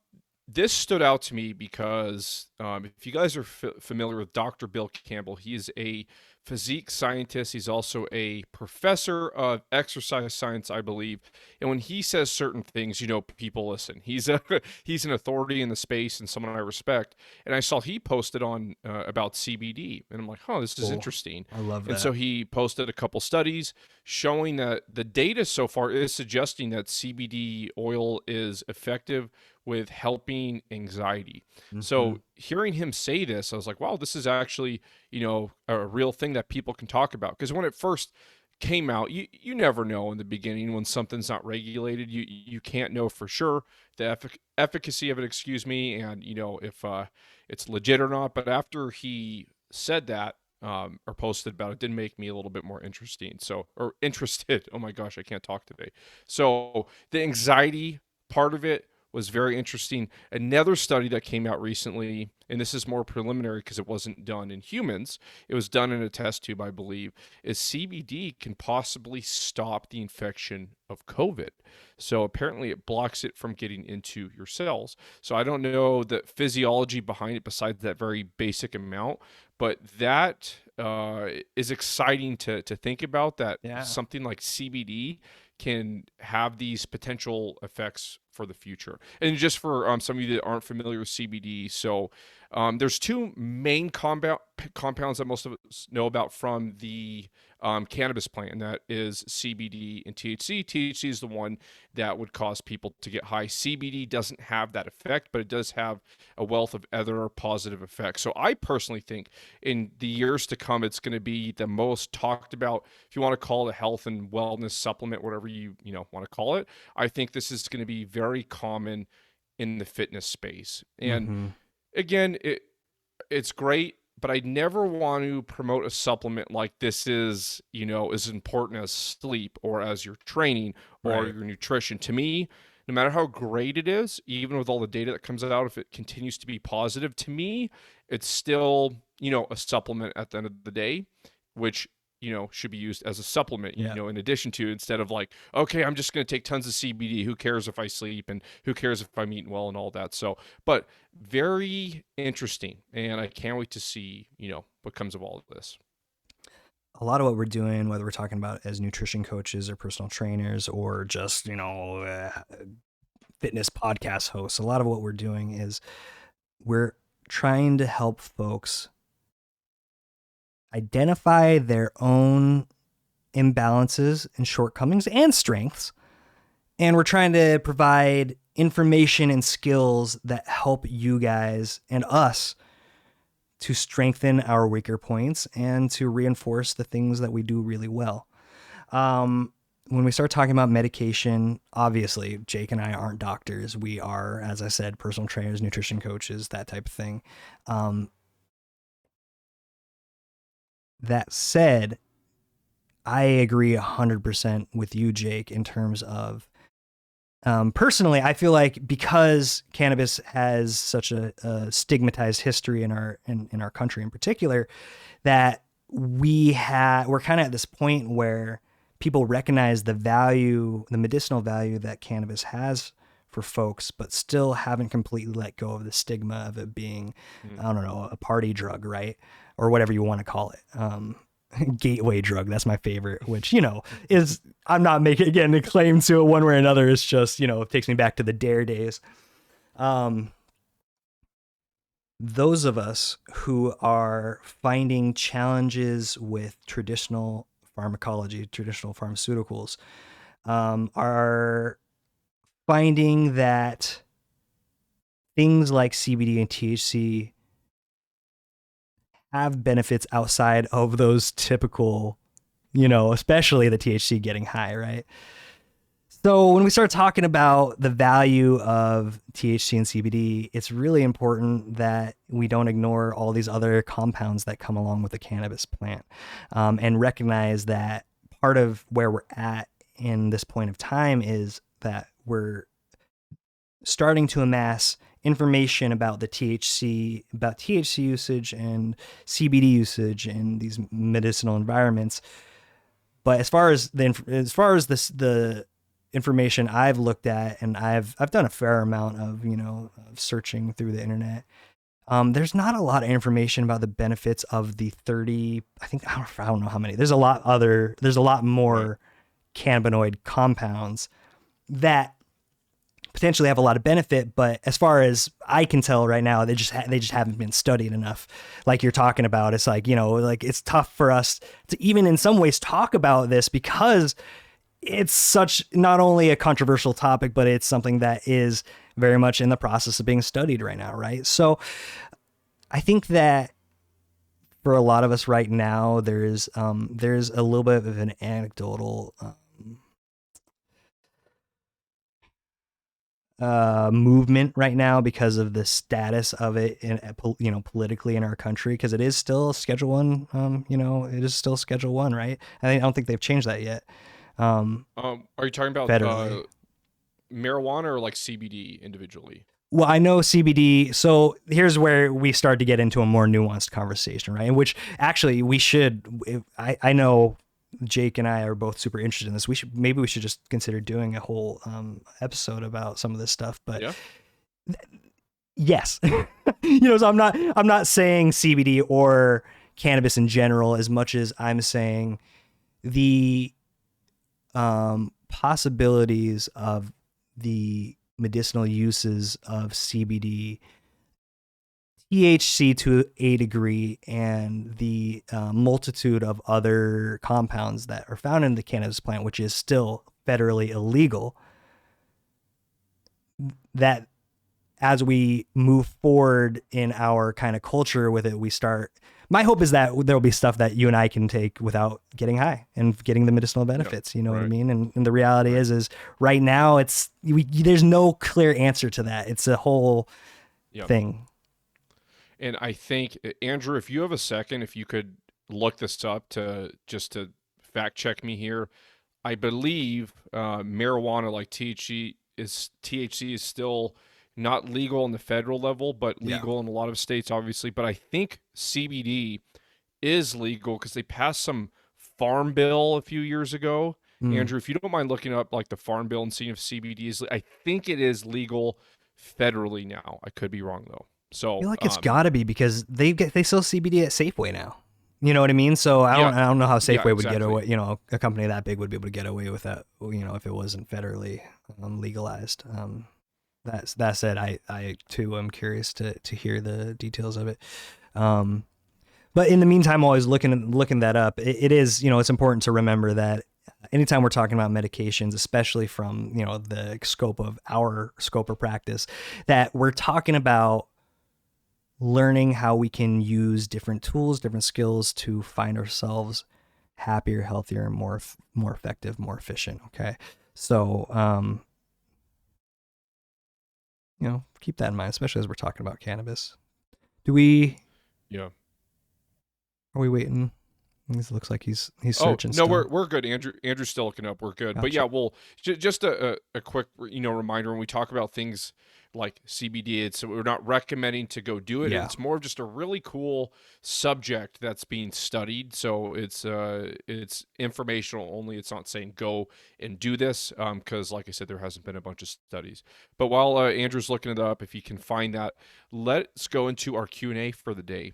this stood out to me because if you guys are familiar with Dr. Bill Campbell, he is a physique scientist. He's also a professor of exercise science, I believe. And when he says certain things, people listen. He's an authority in the space and someone I respect. And I saw he posted on about CBD, and I'm like, oh, this is Cool. interesting. I love And that. so he posted a couple studies showing that the data so far is suggesting that CBD oil is effective with helping anxiety. Mm-hmm. So hearing him say this, I was like, wow, this is actually, a real thing that people can talk about. Because when it first came out, you never know in the beginning when something's not regulated. You can't know for sure the efficacy of it, excuse me, and if it's legit or not. But after he said that, or posted about it did make me a little bit more interesting. So, or interested. Oh my gosh, I can't talk today. So the anxiety part of it was very interesting. Another study that came out recently, and this is more preliminary because it wasn't done in humans, it was done in a test tube, I believe, is CBD can possibly stop the infection of COVID. So apparently it blocks it from getting into your cells. So I don't know the physiology behind it besides that very basic amount, but that is exciting to think about, that Yeah. something like CBD can have these potential effects for the future. And just for some of you that aren't familiar with CBD, so there's two main compounds that most of us know about from the cannabis plant, and that is CBD and THC. THC is the one that would cause people to get high. CBD doesn't have that effect, but it does have a wealth of other positive effects. So I personally think in the years to come, it's going to be the most talked about, if you want to call it a health and wellness supplement, whatever you know want to call it. I think this is going to be very common in the fitness space. And Mm-hmm. again, it's great, but I never want to promote a supplement like this is, you know, as important as sleep or as your training or Right. your nutrition. To me, no matter how great it is, even with all the data that comes out, if it continues to be positive, to me, it's still, you know, a supplement at the end of the day, which, you know, should be used as a supplement, you Yeah. know, in addition to, instead of like, okay, I'm just going to take tons of CBD. Who cares if I sleep, and who cares if I'm eating well and all that. So, but very interesting. And I can't wait to see, you know, what comes of all of this. A lot of what we're doing, whether we're talking about as nutrition coaches or personal trainers or just, fitness podcast hosts, a lot of what we're doing is we're trying to help folks identify their own imbalances and shortcomings and strengths. And we're trying to provide information and skills that help you guys and us to strengthen our weaker points and to reinforce the things that we do really well. When we start talking about medication, obviously, Jake and I aren't doctors. We are, as I said, personal trainers, nutrition coaches, that type of thing. That said, I agree 100% with you, Jake, in terms of personally, I feel like because cannabis has such a stigmatized history in our country in particular, that we're kind of at this point where people recognize the value, the medicinal value that cannabis has for folks, but still haven't completely let go of the stigma of it being, Mm. I don't know, a party drug, right? Or whatever you want to call it. Gateway drug. That's my favorite, which, is, I'm not making, again, a claim to it one way or another. It's just, it takes me back to the Dare days. Those of us who are finding challenges with traditional pharmacology, traditional pharmaceuticals, are finding that things like CBD and THC have benefits outside of those typical, especially the THC getting high, right? So when we start talking about the value of THC and CBD, it's really important that we don't ignore all these other compounds that come along with the cannabis plant, and recognize that part of where we're at in this point of time is that we're starting to amass information about THC usage and CBD usage in these medicinal environments. But as far as the information I've looked at, and I've done a fair amount of of searching through the internet, there's not a lot of information about the benefits of the 30. I don't know how many. There's a lot more Right. cannabinoid compounds that potentially have a lot of benefit, but as far as I can tell right now, they just haven't been studied enough. Like you're talking about, it's like like it's tough for us to even in some ways talk about this because it's such not only a controversial topic, but it's something that is very much in the process of being studied right now, right? So I think that for a lot of us right now, there's a little bit of an anecdotal movement right now because of the status of it in, politically in our country, because it is still Schedule One. It is still Schedule One, right? I don't think they've changed that yet. Are you talking about Federally. marijuana or like CBD individually? Well, I know CBD. So here's where we start to get into a more nuanced conversation, right? In which actually we should. I know Jake and I are both super interested in this. We should just consider doing a whole episode about some of this stuff. But Yeah. yes, so I'm not saying CBD or cannabis in general as much as I'm saying the possibilities of the medicinal uses of CBD, THC to a degree, and the multitude of other compounds that are found in the cannabis plant, which is still federally illegal, that as we move forward in our kind of culture with it, my hope is that there'll be stuff that you and I can take without getting high and getting the medicinal benefits. You know what I Right. mean? And the reality Right. is right now there's no clear answer to that. It's a whole Yeah. thing. And I think Andrew, if you have a second, if you could look this up to fact check me here, I believe marijuana like THC is still not legal on the federal level, but Yeah. legal in a lot of states, obviously. But I think CBD is legal because they passed some farm bill a few years ago. Mm. Andrew, if you don't mind looking up like the farm bill and seeing if CBD is, I think it is legal federally now. I could be wrong though. I feel So, like it's got to be because they sell CBD at Safeway now. You know what I mean? So yeah, I don't know how yeah, Safeway would get exactly. away. A company that big would be able to get away with that. If it wasn't federally legalized. That said, I too am curious to hear the details of it. Um, but in the meantime, always looking that up. It is it's important to remember that anytime we're talking about medications, especially from the scope of practice, that we're talking about learning how we can use different tools, different skills to find ourselves happier, healthier, more effective, more efficient. Okay, so keep that in mind, especially as we're talking about cannabis. Do we Yeah. Are we waiting? It looks like he's Oh searching no, still. we're good. Andrew's still looking up. We're good. But Gotcha. yeah, well, just a quick reminder when we talk about things like CBD, it's we're not recommending to go do it. Yeah. It's more of just a really cool subject that's being studied. So it's informational only. It's not saying go and do this because like I said, there hasn't been a bunch of studies. But while Andrew's looking it up, if you can find that, let's go into our Q&A for the day.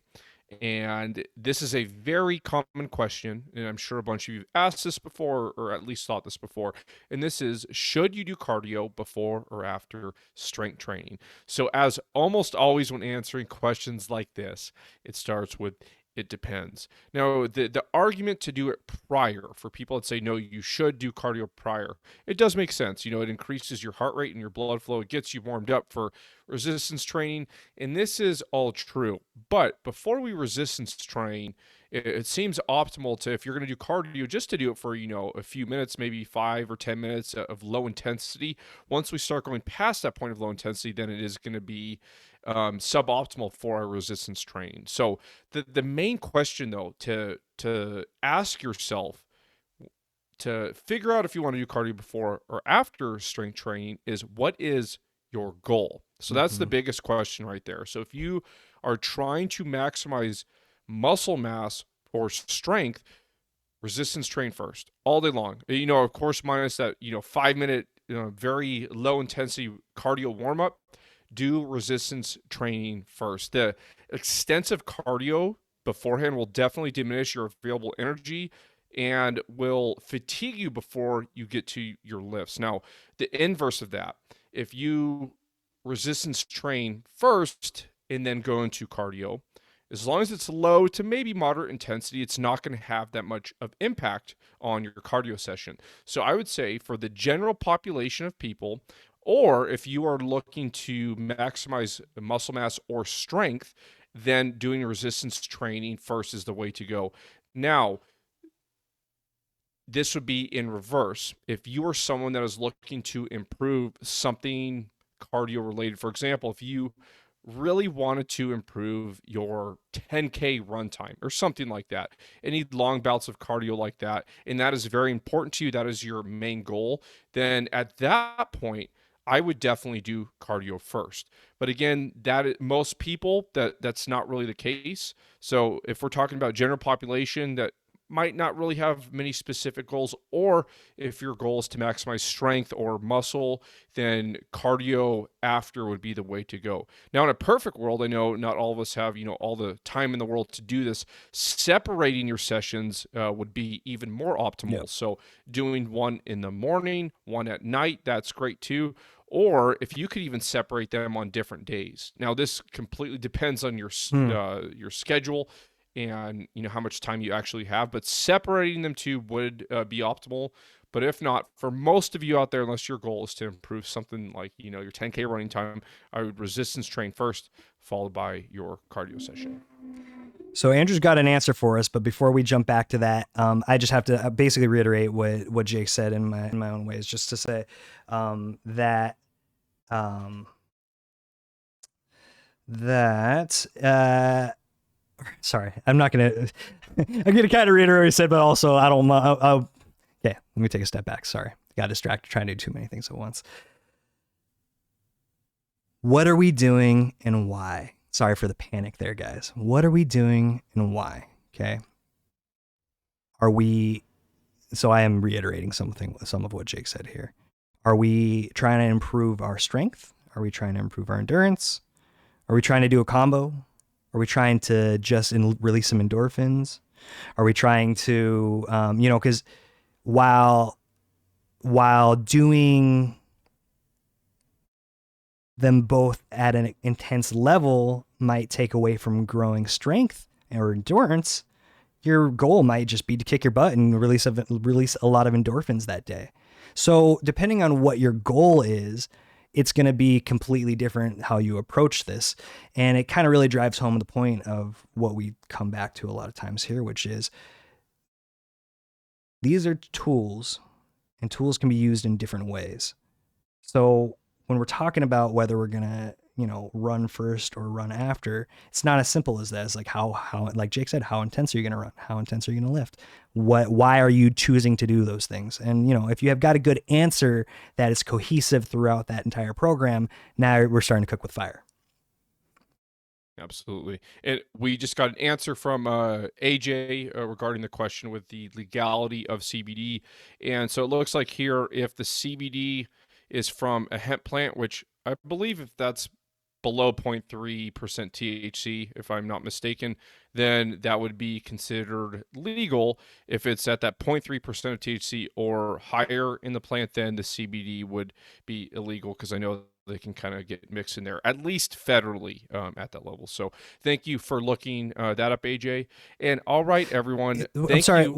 And this is a very common question, and I'm sure a bunch of you have asked this before, or at least thought this before. And this is, should you do cardio before or after strength training? So, as almost always when answering questions like this, it starts with, it depends. Now, the argument to do it prior, for people that say, no, you should do cardio prior, it does make sense. It increases your heart rate and your blood flow. It gets you warmed up for resistance training. And this is all true. But before we resistance train, it seems optimal to, if you're going to do cardio, just to do it for, a few minutes, maybe 5 or 10 minutes of low intensity. Once we start going past that point of low intensity, then it is going to be suboptimal for our resistance training. So the main question though to ask yourself to figure out if you want to do cardio before or after strength training is, what is your goal? So that's the Mm-hmm. biggest question right there. So if you are trying to maximize muscle mass or strength, resistance train first all day long. Of course, minus that, 5 minute, very low intensity cardio warm up. Do resistance training first. The extensive cardio beforehand will definitely diminish your available energy and will fatigue you before you get to your lifts. Now, the inverse of that, if you resistance train first and then go into cardio, as long as it's low to maybe moderate intensity, it's not going to have that much of impact on your cardio session. So I would say for the general population of people, or if you are looking to maximize muscle mass or strength, then doing resistance training first is the way to go. Now, this would be in reverse. If you are someone that is looking to improve something cardio related. For example, if you really wanted to improve your 10K run time or something like that, and need long bouts of cardio like that, and that is very important to you, that is your main goal, then at that point, I would definitely do cardio first. But again, most people that's not really the case. So if we're talking about general population that might not really have many specific goals, or if your goal is to maximize strength or muscle, then cardio after would be the way to go. Now, in a perfect world, I know not all of us have, all the time in the world to do this. Separating your sessions would be even more optimal. Yep. So doing one in the morning, one at night, that's great too. Or if you could even separate them on different days. Now, this completely depends on your schedule and how much time you actually have, but separating them two would be optimal. But if not, for most of you out there, unless your goal is to improve something like your 10K running time, I would resistance train first, followed by your cardio session. So Andrew's got an answer for us, but before we jump back to that, I just have to basically reiterate what Jake said in my own ways, just to say that sorry, I'm gonna kind of reiterate what he said, but also I don't know. Okay, let me take a step back. Sorry, got distracted trying to do too many things at once. What are we doing and why? Sorry for the panic there, guys. What are we doing and why? Okay. So I am reiterating some of what Jake said here. Are we trying to improve our strength? Are we trying to improve our endurance? Are we trying to do a combo? Are we trying to just release some endorphins? Are we trying to, because while doing them both at an intense level might take away from growing strength or endurance, your goal might just be to kick your butt and release a lot of endorphins that day. So depending on what your goal is, it's going to be completely different how you approach this. And it kind of really drives home the point of what we come back to a lot of times here, which is these are tools, and tools can be used in different ways. So when we're talking about whether we're going to, run first or run after, it's not as simple as that. It's like how, like Jake said, how intense are you going to run? How intense are you going to lift? Why are you choosing to do those things? And, if you have got a good answer that is cohesive throughout that entire program, now we're starting to cook with fire. Absolutely. And we just got an answer from AJ regarding the question with the legality of CBD. And so it looks like here, if the CBD is from a hemp plant, which I believe if that's below 0.3% THC, if I'm not mistaken, then that would be considered legal. If it's at that 0.3% of THC or higher in the plant, then the CBD would be illegal, because I know they can kind of get mixed in there, at least federally at that level. So thank you for looking that up, AJ. And all right, everyone. I'm sorry.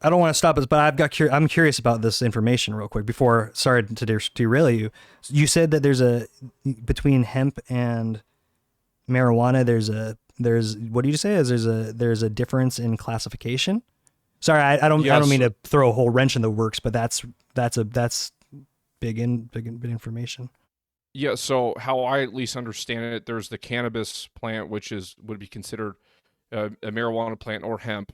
I don't want to stop us, but I'm curious about this information real quick before. Sorry to derail you. You said that between hemp and marijuana, there's what do you say? There's a difference in classification? Sorry, I don't mean to throw a whole wrench in the works, but that's big information. Yeah. So how I at least understand it, there's the cannabis plant, which would be considered a marijuana plant or hemp.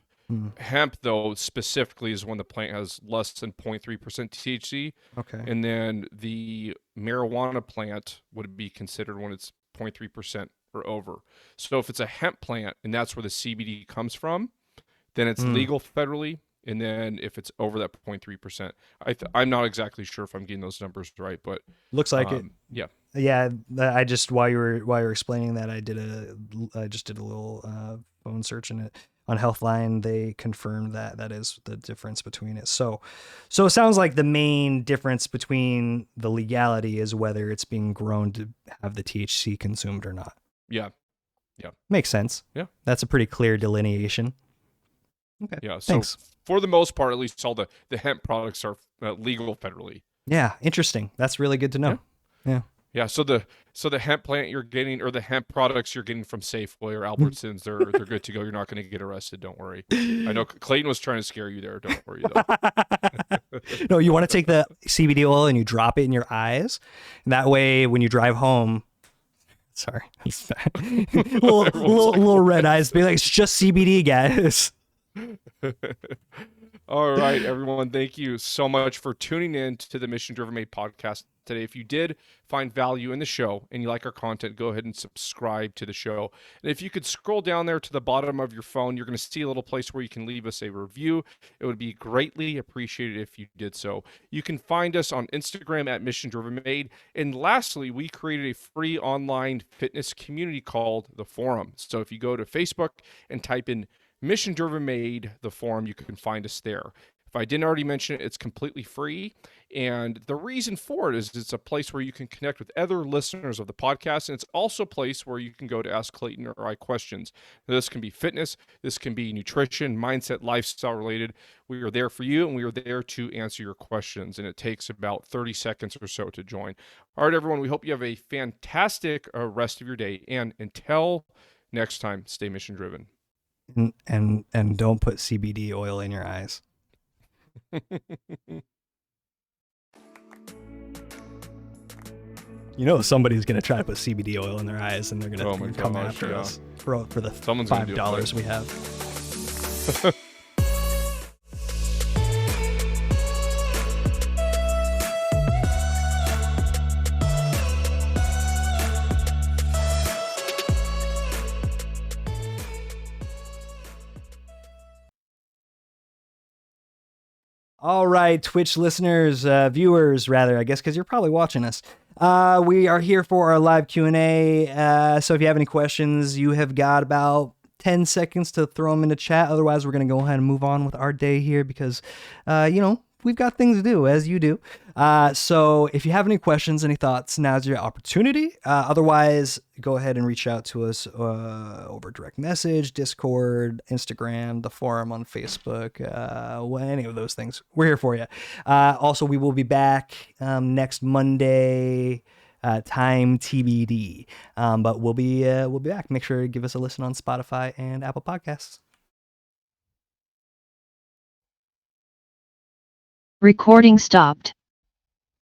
Hemp, though, specifically is when the plant has less than 0.3% THC. Okay. And then the marijuana plant would be considered when it's 0.3% or over. So if it's a hemp plant and that's where the CBD comes from, then it's legal federally. And then if it's over that 0.3%, I'm not exactly sure if I'm getting those numbers right, but looks like it. Yeah. Yeah. I just while you were explaining that, I just did a little phone search in it. On Healthline, they confirmed that is the difference between it. So it sounds like the main difference between the legality is whether it's being grown to have the THC consumed or not. Yeah. Makes sense. Yeah. That's a pretty clear delineation. Okay. Yeah. So thanks. For the most part, at least all the hemp products are legal federally. Yeah. Interesting. That's really good to know. Yeah. Yeah, so the hemp plant you're getting, or the hemp products you're getting from Safeway or Albertsons, they're good to go. You're not going to get arrested. Don't worry. I know Clayton was trying to scare you there. Don't worry though. No, you want to take the CBD oil and you drop it in your eyes. And that way, when you drive home, sorry, little red eyes, be like, it's just CBD, guys. All right, everyone. Thank you so much for tuning in to the Mission Driven Made podcast today. If you did find value in the show and you like our content, go ahead and subscribe to the show. And if you could scroll down there to the bottom of your phone, you're going to see a little place where you can leave us a review. It would be greatly appreciated if you did so. You can find us on Instagram at Mission Driven Made. And lastly, we created a free online fitness community called The Forum. So if you go to Facebook and type in Mission Driven Made, the forum, you can find us there. If I didn't already mention it, it's completely free. And the reason for it is it's a place where you can connect with other listeners of the podcast. And it's also a place where you can go to ask Clayton or I questions. This can be fitness. This can be nutrition, mindset, lifestyle related. We are there for you, and we are there to answer your questions. And it takes about 30 seconds or so to join. All right, everyone, we hope you have a fantastic rest of your day. And until next time, stay mission driven. And don't put CBD oil in your eyes. You know somebody's gonna try to put CBD oil in their eyes, and they're gonna come after us for the $5 we have. All right, Twitch listeners, viewers, rather, I guess, because you're probably watching us. We are here for our live Q&A. So if you have any questions, you have got about 10 seconds to throw them into chat. Otherwise, we're going to go ahead and move on with our day here because, we've got things to do, as you do. So if you have any questions, any thoughts, now's your opportunity. Otherwise, go ahead and reach out to us over direct message, Discord, Instagram, the forum on Facebook, any of those things. We're here for you. Also, we will be back next Monday, time TBD. But we'll be back. Make sure to give us a listen on Spotify and Apple Podcasts. Recording stopped.